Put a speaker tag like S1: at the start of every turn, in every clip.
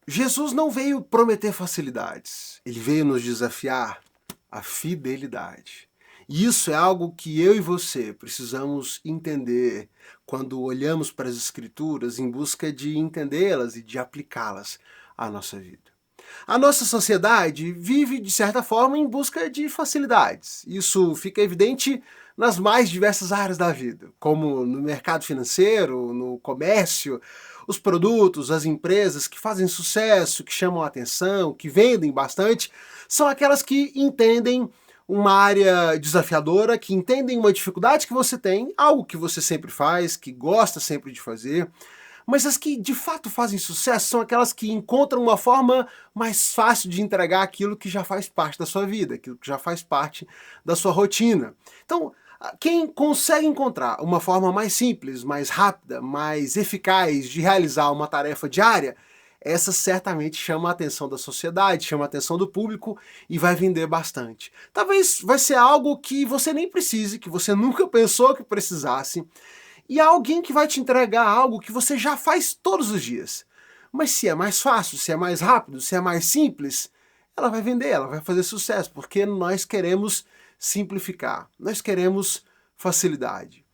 S1: Jesus não veio prometer facilidades, ele veio nos desafiar a fidelidade. E isso é algo que eu e você precisamos entender quando olhamos para as Escrituras em busca de entendê-las e de aplicá-las à nossa vida. A nossa sociedade vive, de certa forma, em busca de facilidades. Isso fica evidente nas mais diversas áreas da vida, como no mercado financeiro, no comércio, os produtos, as empresas que fazem sucesso, que chamam a atenção, que vendem bastante, são aquelas que entendem uma área desafiadora, que entendem uma dificuldade que você tem, algo que você sempre faz, que gosta sempre de fazer, mas as que de fato fazem sucesso são aquelas que encontram uma forma mais fácil de entregar aquilo que já faz parte da sua vida, aquilo que já faz parte da sua rotina. Então, quem consegue encontrar uma forma mais simples, mais rápida, mais eficaz de realizar uma tarefa diária, essa certamente chama a atenção da sociedade, chama a atenção do público e vai vender bastante. Talvez vai ser algo que você nem precise, que você nunca pensou que precisasse, e há alguém que vai te entregar algo que você já faz todos os dias. Mas se é mais fácil, se é mais rápido, se é mais simples, ela vai vender, ela vai fazer sucesso, porque nós queremos simplificar, nós queremos facilidade.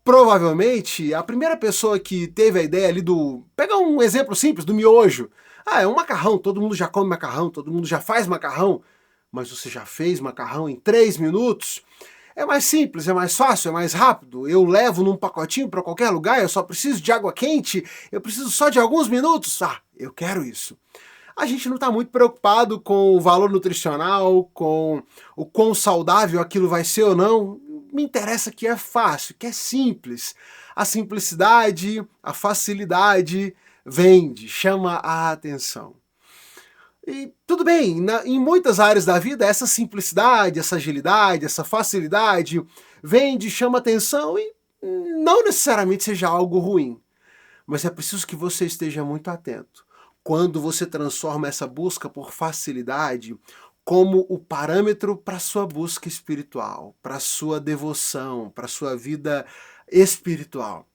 S1: Provavelmente, a primeira pessoa que teve a ideia ali do... Pega um exemplo simples, do miojo. É um macarrão, todo mundo já come macarrão, todo mundo já faz macarrão, mas você já fez macarrão em 3 minutos? É mais simples, é mais fácil, é mais rápido. Eu levo num pacotinho para qualquer lugar, eu só preciso de água quente, eu preciso só de alguns minutos. Eu quero isso. A gente não está muito preocupado com o valor nutricional, com o quão saudável aquilo vai ser ou não. Me interessa que é fácil, que é simples. A simplicidade, a facilidade vende, chama a atenção. E tudo bem, em muitas áreas da vida, essa simplicidade, essa agilidade, essa facilidade vende, chama atenção e não necessariamente seja algo ruim. Mas é preciso que você esteja muito atento. Quando você transforma essa busca por facilidade como o parâmetro para a sua busca espiritual, para a sua devoção, para a sua vida espiritual.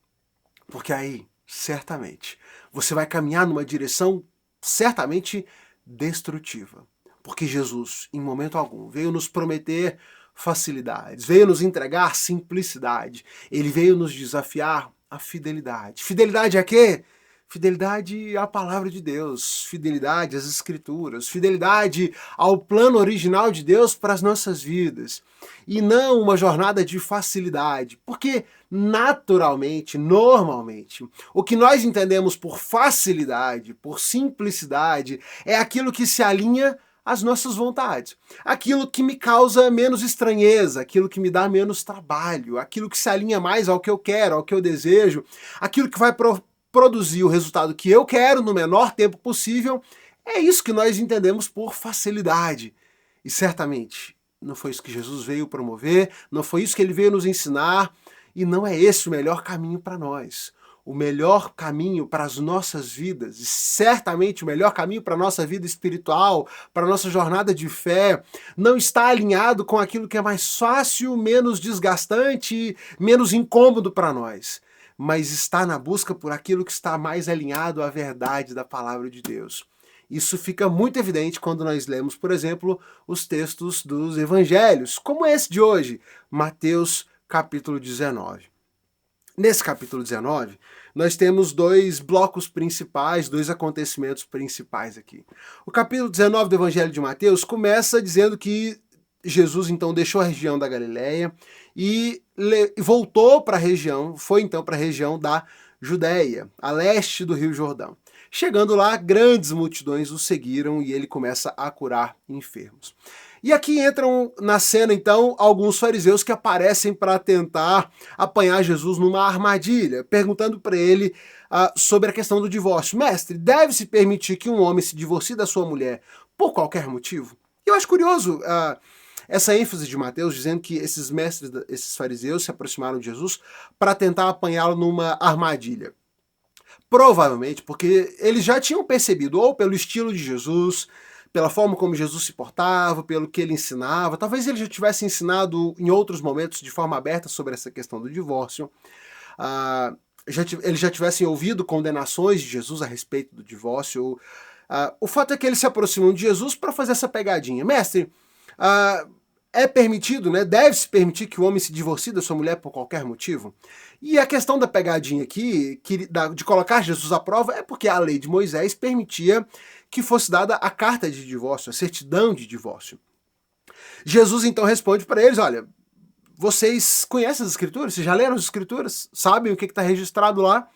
S1: Porque aí, certamente, você vai caminhar numa direção certamente destrutiva. Porque Jesus, em momento algum, veio nos prometer facilidades, veio nos entregar simplicidade, ele veio nos desafiar a fidelidade. Fidelidade a quê? Fidelidade à palavra de Deus, fidelidade às Escrituras, fidelidade ao plano original de Deus para as nossas vidas. E não uma jornada de facilidade, porque naturalmente, normalmente, o que nós entendemos por facilidade, por simplicidade, é aquilo que se alinha às nossas vontades. Aquilo que me causa menos estranheza, aquilo que me dá menos trabalho, aquilo que se alinha mais ao que eu quero, ao que eu desejo, aquilo que vai produzir o resultado que eu quero no menor tempo possível. É isso que nós entendemos por facilidade. E certamente não foi isso que Jesus veio promover, não foi isso que ele veio nos ensinar, e não é esse o melhor caminho para nós. O melhor caminho para as nossas vidas, e certamente o melhor caminho para a nossa vida espiritual, para a nossa jornada de fé, não está alinhado com aquilo que é mais fácil, menos desgastante, menos incômodo para nós, mas está na busca por aquilo que está mais alinhado à verdade da palavra de Deus. Isso fica muito evidente quando nós lemos, por exemplo, os textos dos evangelhos, como esse de hoje, Mateus capítulo 19. Nesse capítulo 19, nós temos dois blocos principais, dois acontecimentos principais aqui. O capítulo 19 do Evangelho de Mateus começa dizendo que Jesus então deixou a região da Galileia e voltou para a região, foi então para a região da Judéia, a leste do Rio Jordão. Chegando lá, grandes multidões o seguiram e ele começa a curar enfermos. E aqui entram na cena, então, alguns fariseus que aparecem para tentar apanhar Jesus numa armadilha, perguntando para ele sobre a questão do divórcio. Mestre, deve-se permitir que um homem se divorcie da sua mulher por qualquer motivo? Eu acho curioso essa ênfase de Mateus, dizendo que esses mestres, esses fariseus, se aproximaram de Jesus para tentar apanhá-lo numa armadilha. Provavelmente porque eles já tinham percebido, ou pelo estilo de Jesus, pela forma como Jesus se portava, pelo que ele ensinava, talvez ele já tivesse ensinado em outros momentos de forma aberta sobre essa questão do divórcio. eles já tivessem ouvido condenações de Jesus a respeito do divórcio. O fato é que eles se aproximam de Jesus para fazer essa pegadinha. Mestre, é permitido, né? Deve-se permitir que o homem se divorcie da sua mulher por qualquer motivo? E a questão da pegadinha aqui, de colocar Jesus à prova, é porque a lei de Moisés permitia que fosse dada a carta de divórcio, a certidão de divórcio. Jesus então responde para eles: olha, vocês conhecem as Escrituras? Vocês já leram as Escrituras? Sabem o que está registrado lá?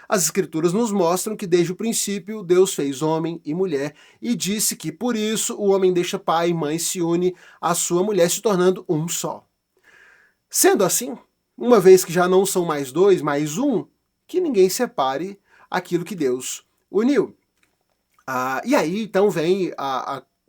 S1: As Escrituras nos mostram que desde o princípio Deus fez homem e mulher e disse que por isso o homem deixa pai e mãe, se une à sua mulher, se tornando um só. Sendo assim, uma vez que já não são mais dois, mais um, que ninguém separe aquilo que Deus uniu. E aí então vem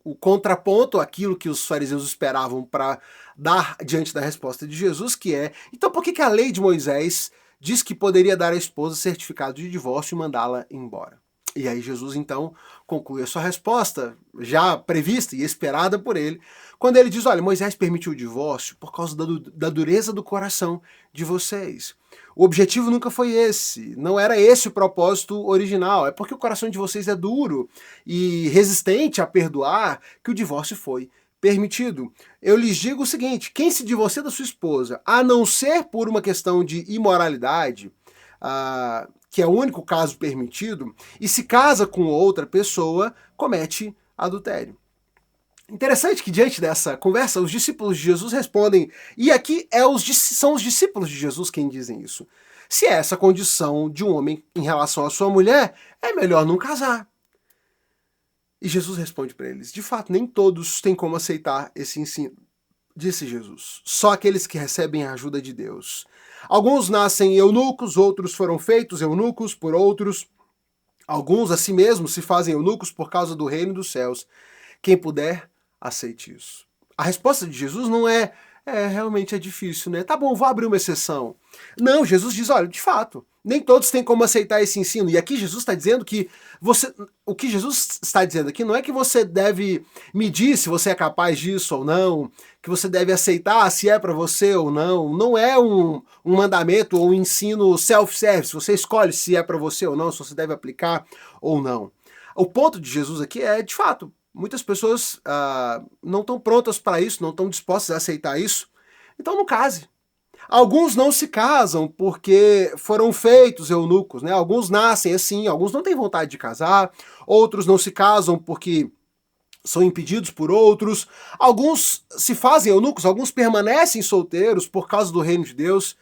S1: o contraponto àquilo que os fariseus esperavam para dar diante da resposta de Jesus, que é: então por que a lei de Moisés diz que poderia dar à esposa certificado de divórcio e mandá-la embora? E aí Jesus então conclui a sua resposta, já prevista e esperada por ele, quando ele diz: olha, Moisés permitiu o divórcio por causa da dureza do coração de vocês. O objetivo nunca foi esse, não era esse o propósito original, é porque o coração de vocês é duro e resistente a perdoar que o divórcio foi permitido. Eu lhes digo o seguinte: quem se divorcia da sua esposa, a não ser por uma questão de imoralidade, que é o único caso permitido, e se casa com outra pessoa, comete adultério. Interessante que diante dessa conversa, os discípulos de Jesus respondem, e aqui são os discípulos de Jesus quem dizem isso: se é essa condição de um homem em relação à sua mulher, é melhor não casar. E Jesus responde para eles: de fato, nem todos têm como aceitar esse ensino. Disse Jesus: só aqueles que recebem a ajuda de Deus. Alguns nascem eunucos, outros foram feitos eunucos por outros. Alguns a si mesmos se fazem eunucos por causa do reino dos céus. Quem puder, aceite isso. A resposta de Jesus não realmente é difícil, né? Tá bom, vou abrir uma exceção. Não, Jesus diz: olha, de fato, nem todos têm como aceitar esse ensino. E aqui Jesus está dizendo que o que Jesus está dizendo aqui não é que você deve medir se você é capaz disso ou não, que você deve aceitar se é para você ou não. Não é um mandamento ou um ensino self-service. Você escolhe se é para você ou não, se você deve aplicar ou não. O ponto de Jesus aqui é, de fato, muitas pessoas não estão prontas para isso, não estão dispostas a aceitar isso. Então não case. Alguns não se casam porque foram feitos eunucos, né? Alguns nascem assim, alguns não têm vontade de casar, outros não se casam porque são impedidos por outros, alguns se fazem eunucos, alguns permanecem solteiros por causa do reino de Deus.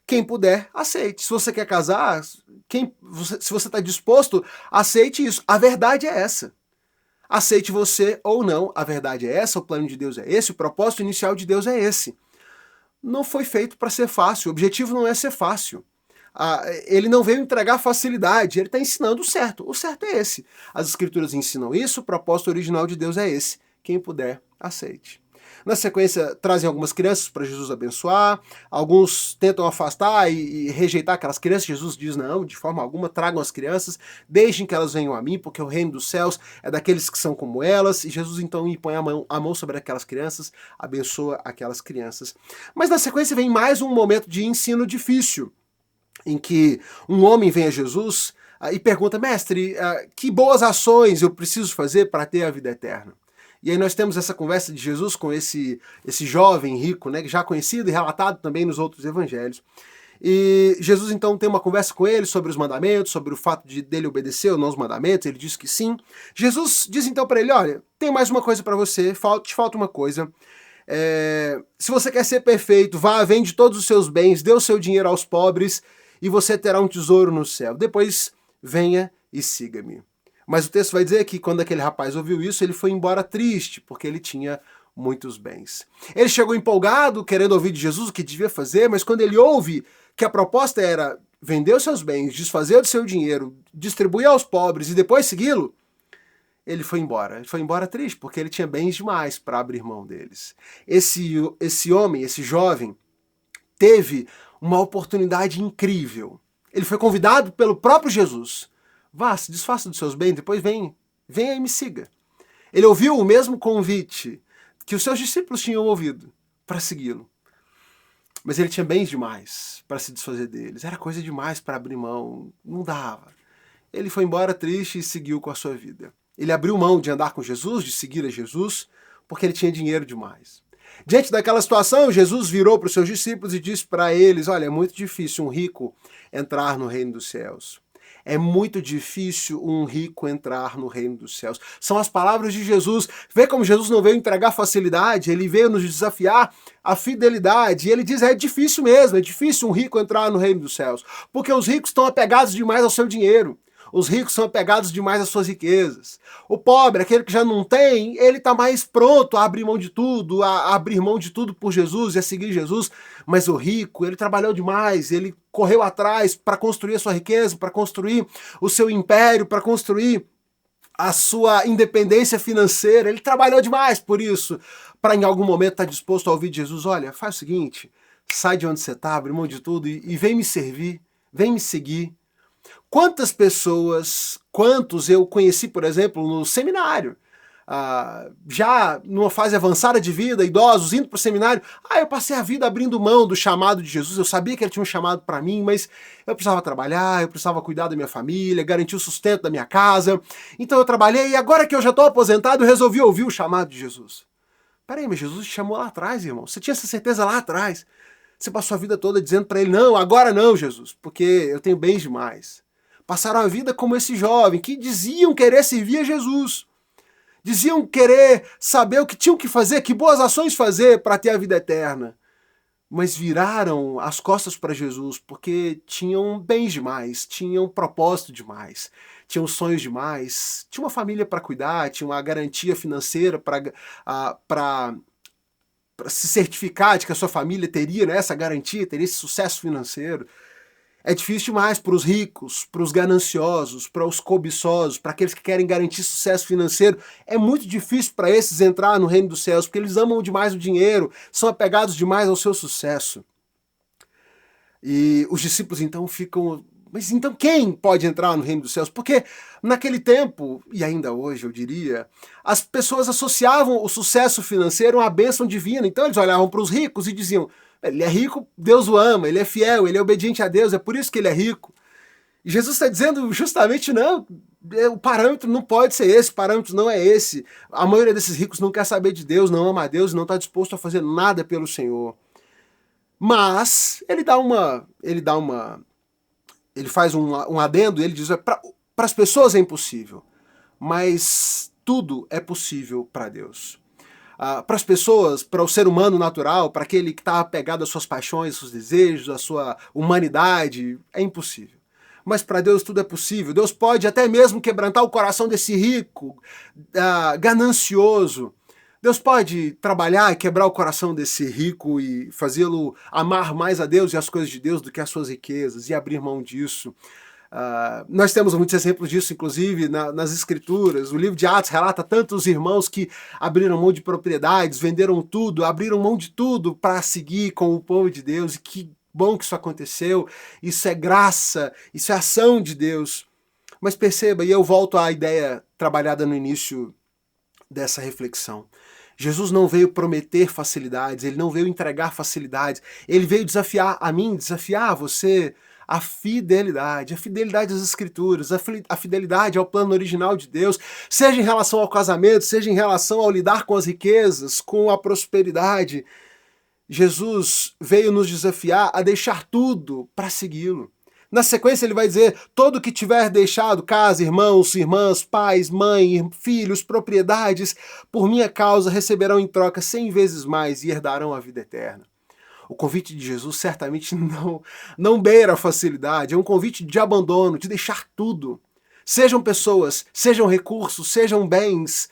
S1: Quem puder, aceite. Se você quer casar, se você está disposto, aceite isso. A verdade é essa. Aceite você ou não, a verdade é essa, o plano de Deus é esse, o propósito inicial de Deus é esse. Não foi feito para ser fácil, o objetivo não é ser fácil. Ele não veio entregar facilidade, ele está ensinando o certo é esse. As Escrituras ensinam isso, o propósito original de Deus é esse. Quem puder, aceite. Na sequência, trazem algumas crianças para Jesus abençoar, alguns tentam afastar e rejeitar aquelas crianças. Jesus diz: não, de forma alguma, tragam as crianças, deixem que elas venham a mim, porque o reino dos céus é daqueles que são como elas. E Jesus então põe a mão sobre aquelas crianças, abençoa aquelas crianças. Mas na sequência vem mais um momento de ensino difícil, em que um homem vem a Jesus e pergunta: mestre, que boas ações eu preciso fazer para ter a vida eterna? E aí nós temos essa conversa de Jesus com esse jovem rico, né, já conhecido e relatado também nos outros evangelhos. E Jesus então tem uma conversa com ele sobre os mandamentos, sobre o fato dele obedecer ou não os mandamentos. Ele diz que sim. Jesus diz então para ele: olha, tem mais uma coisa para você, te falta uma coisa. Se você quer ser perfeito, vá, vende todos os seus bens, dê o seu dinheiro aos pobres e você terá um tesouro no céu. Depois venha e siga-me. Mas o texto vai dizer que quando aquele rapaz ouviu isso, ele foi embora triste, porque ele tinha muitos bens. Ele chegou empolgado, querendo ouvir de Jesus o que devia fazer, mas quando ele ouve que a proposta era vender os seus bens, desfazer do seu dinheiro, distribuir aos pobres e depois segui-lo, ele foi embora. Ele foi embora triste, porque ele tinha bens demais para abrir mão deles. Esse homem, esse jovem, teve uma oportunidade incrível. Ele foi convidado pelo próprio Jesus. Vá, se desfaça dos seus bens, depois venha e me siga. Ele ouviu o mesmo convite que os seus discípulos tinham ouvido para segui-lo. Mas ele tinha bens demais para se desfazer deles. Era coisa demais para abrir mão. Não dava. Ele foi embora triste e seguiu com a sua vida. Ele abriu mão de andar com Jesus, de seguir a Jesus, porque ele tinha dinheiro demais. Diante daquela situação, Jesus virou para os seus discípulos e disse para eles: olha, é muito difícil um rico entrar no reino dos céus. É muito difícil um rico entrar no reino dos céus. São as palavras de Jesus. Vê como Jesus não veio entregar facilidade, ele veio nos desafiar a fidelidade. E ele diz: é difícil mesmo, é difícil um rico entrar no reino dos céus. Porque os ricos estão apegados demais ao seu dinheiro. Os ricos são apegados demais às suas riquezas. O pobre, aquele que já não tem, ele está mais pronto a abrir mão de tudo, a abrir mão de tudo por Jesus e a seguir Jesus. Mas o rico, ele trabalhou demais, ele correu atrás para construir a sua riqueza, para construir o seu império, para construir a sua independência financeira. Ele trabalhou demais por isso, para em algum momento estar disposto a ouvir de Jesus: olha, faz o seguinte, sai de onde você está, abre mão de tudo e vem me servir, vem me seguir. Quantas pessoas, quantos eu conheci, por exemplo, no seminário, já numa fase avançada de vida, idosos indo para o seminário: eu passei a vida abrindo mão do chamado de Jesus, eu sabia que ele tinha um chamado para mim, mas eu precisava trabalhar, eu precisava cuidar da minha família, garantir o sustento da minha casa, então eu trabalhei e agora que eu já estou aposentado, eu resolvi ouvir o chamado de Jesus. Peraí, mas Jesus te chamou lá atrás, irmão, você tinha essa certeza lá atrás, você passou a vida toda dizendo para ele: não, agora não, Jesus, porque eu tenho bens demais. Passaram a vida como esse jovem, que diziam querer servir a Jesus. Diziam querer saber o que tinham que fazer, que boas ações fazer para ter a vida eterna. Mas viraram as costas para Jesus porque tinham bens demais, tinham propósito demais, tinham sonhos demais, tinha uma família para cuidar, tinha uma garantia financeira para se certificar de que a sua família teria, né, essa garantia, teria esse sucesso financeiro. É difícil demais para os ricos, para os gananciosos, para os cobiçosos, para aqueles que querem garantir sucesso financeiro. É muito difícil para esses entrar no reino dos céus, porque eles amam demais o dinheiro, são apegados demais ao seu sucesso. E os discípulos então ficam: mas então quem pode entrar no reino dos céus? Porque naquele tempo, e ainda hoje eu diria, as pessoas associavam o sucesso financeiro à bênção divina. Então eles olhavam para os ricos e diziam: ele é rico, Deus o ama, ele é fiel, ele é obediente a Deus, é por isso que ele é rico. E Jesus está dizendo justamente: não, o parâmetro não pode ser esse, o parâmetro não é esse. A maioria desses ricos não quer saber de Deus, não ama a Deus, não está disposto a fazer nada pelo Senhor. Mas ele faz um adendo e ele diz: para as pessoas é impossível, mas tudo é possível para Deus. Para as pessoas, para o ser humano natural, para aquele que está apegado às suas paixões, aos seus desejos, à sua humanidade, é impossível. Mas para Deus tudo é possível. Deus pode até mesmo quebrantar o coração desse rico, ganancioso. Deus pode trabalhar e quebrar o coração desse rico e fazê-lo amar mais a Deus e as coisas de Deus do que as suas riquezas e abrir mão disso. Nós temos muitos exemplos disso, inclusive, nas Escrituras. O livro de Atos relata tantos irmãos que abriram mão de propriedades, venderam tudo, abriram mão de tudo para seguir com o povo de Deus. E que bom que isso aconteceu. Isso é graça, isso é ação de Deus. Mas perceba, e eu volto à ideia trabalhada no início dessa reflexão. Jesus não veio prometer facilidades, ele não veio entregar facilidades, ele veio desafiar a mim, desafiar a você, a fidelidade às Escrituras, a fidelidade ao plano original de Deus, seja em relação ao casamento, seja em relação ao lidar com as riquezas, com a prosperidade. Jesus veio nos desafiar a deixar tudo para segui-lo. Na sequência ele vai dizer: todo que tiver deixado casa, irmãos, irmãs, pais, mãe, filhos, propriedades, por minha causa receberão em troca 100 vezes mais e herdarão a vida eterna. O convite de Jesus certamente não beira a facilidade, é um convite de abandono, de deixar tudo. Sejam pessoas, sejam recursos, sejam bens,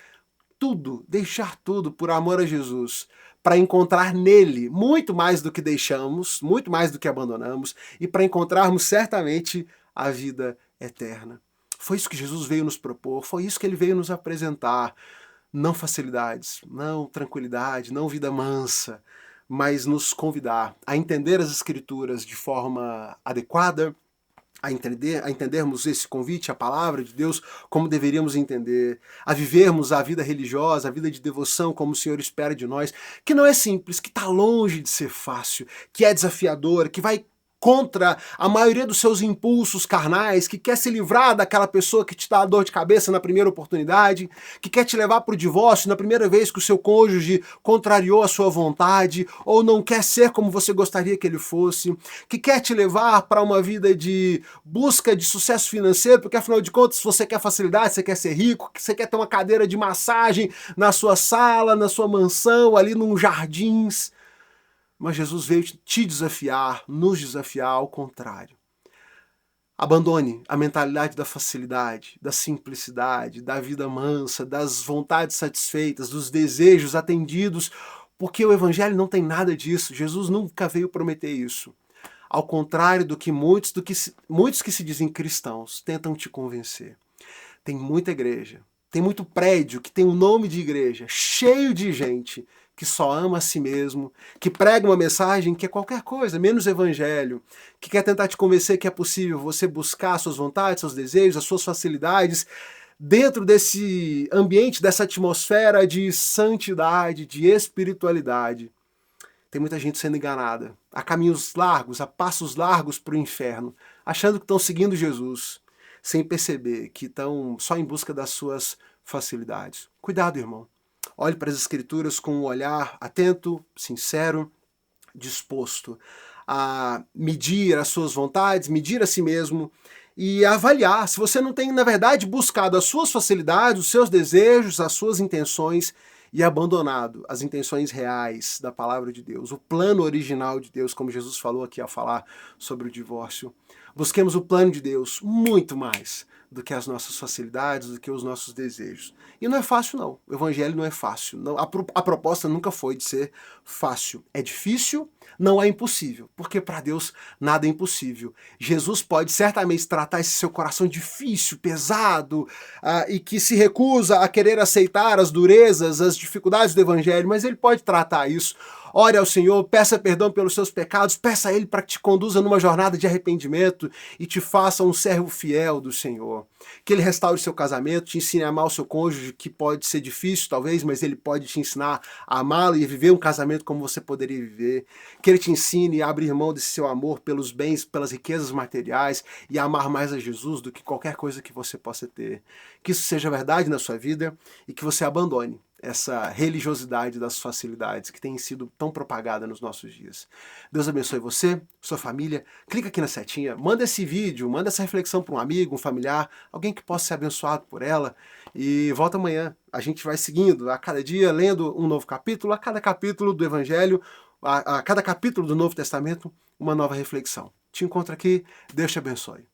S1: tudo, deixar tudo por amor a Jesus, para encontrar nele muito mais do que deixamos, muito mais do que abandonamos, e para encontrarmos certamente a vida eterna. Foi isso que Jesus veio nos propor, foi isso que ele veio nos apresentar. Não facilidades, não tranquilidade, não vida mansa, mas nos convidar a entender as Escrituras de forma adequada, a entendermos esse convite, a palavra de Deus, como deveríamos entender, a vivermos a vida religiosa, a vida de devoção, como o Senhor espera de nós, que não é simples, que está longe de ser fácil, que é desafiadora, que vai contra a maioria dos seus impulsos carnais, que quer se livrar daquela pessoa que te dá dor de cabeça na primeira oportunidade, que quer te levar para o divórcio na primeira vez que o seu cônjuge contrariou a sua vontade ou não quer ser como você gostaria que ele fosse, que quer te levar para uma vida de busca de sucesso financeiro, porque afinal de contas você quer facilidade, você quer ser rico, você quer ter uma cadeira de massagem na sua sala, na sua mansão, ali num jardins. Mas Jesus veio te desafiar, nos desafiar ao contrário. Abandone a mentalidade da facilidade, da simplicidade, da vida mansa, das vontades satisfeitas, dos desejos atendidos, porque o Evangelho não tem nada disso. Jesus nunca veio prometer isso. Ao contrário do que muitos que se dizem cristãos tentam te convencer. Tem muita igreja, tem muito prédio que tem o nome de igreja, cheio de gente que só ama a si mesmo, que prega uma mensagem que é qualquer coisa, menos evangelho, que quer tentar te convencer que é possível você buscar suas vontades, seus desejos, as suas facilidades, dentro desse ambiente, dessa atmosfera de santidade, de espiritualidade. Tem muita gente sendo enganada, a caminhos largos, a passos largos para o inferno, achando que estão seguindo Jesus, sem perceber que estão só em busca das suas facilidades. Cuidado, irmão. Olhe para as Escrituras com um olhar atento, sincero, disposto a medir as suas vontades, medir a si mesmo e avaliar se você não tem, na verdade, buscado as suas facilidades, os seus desejos, as suas intenções e abandonado as intenções reais da palavra de Deus, o plano original de Deus, como Jesus falou aqui ao falar sobre o divórcio. Busquemos o plano de Deus muito mais do que as nossas facilidades, do que os nossos desejos. E não é fácil, não. O evangelho não é fácil. Não, a proposta nunca foi de ser fácil. É difícil, não é impossível, porque para Deus nada é impossível. Jesus pode certamente tratar esse seu coração difícil, pesado, e que se recusa a querer aceitar as durezas, as dificuldades do evangelho, mas ele pode tratar isso. Ore ao Senhor, peça perdão pelos seus pecados, peça a Ele para que te conduza numa jornada de arrependimento e te faça um servo fiel do Senhor. Que Ele restaure seu casamento, te ensine a amar o seu cônjuge, que pode ser difícil talvez, mas Ele pode te ensinar a amá-lo e viver um casamento como você poderia viver. Que Ele te ensine a abrir mão desse seu amor pelos bens, pelas riquezas materiais e a amar mais a Jesus do que qualquer coisa que você possa ter. Que isso seja verdade na sua vida e que você abandone essa religiosidade das facilidades que tem sido tão propagada nos nossos dias. Deus abençoe você, sua família. Clica aqui na setinha, manda esse vídeo, manda essa reflexão para um amigo, um familiar, alguém que possa ser abençoado por ela. E volta amanhã. A gente vai seguindo a cada dia, lendo um novo capítulo, a cada capítulo do Evangelho, a cada capítulo do Novo Testamento, uma nova reflexão. Te encontro aqui. Deus te abençoe.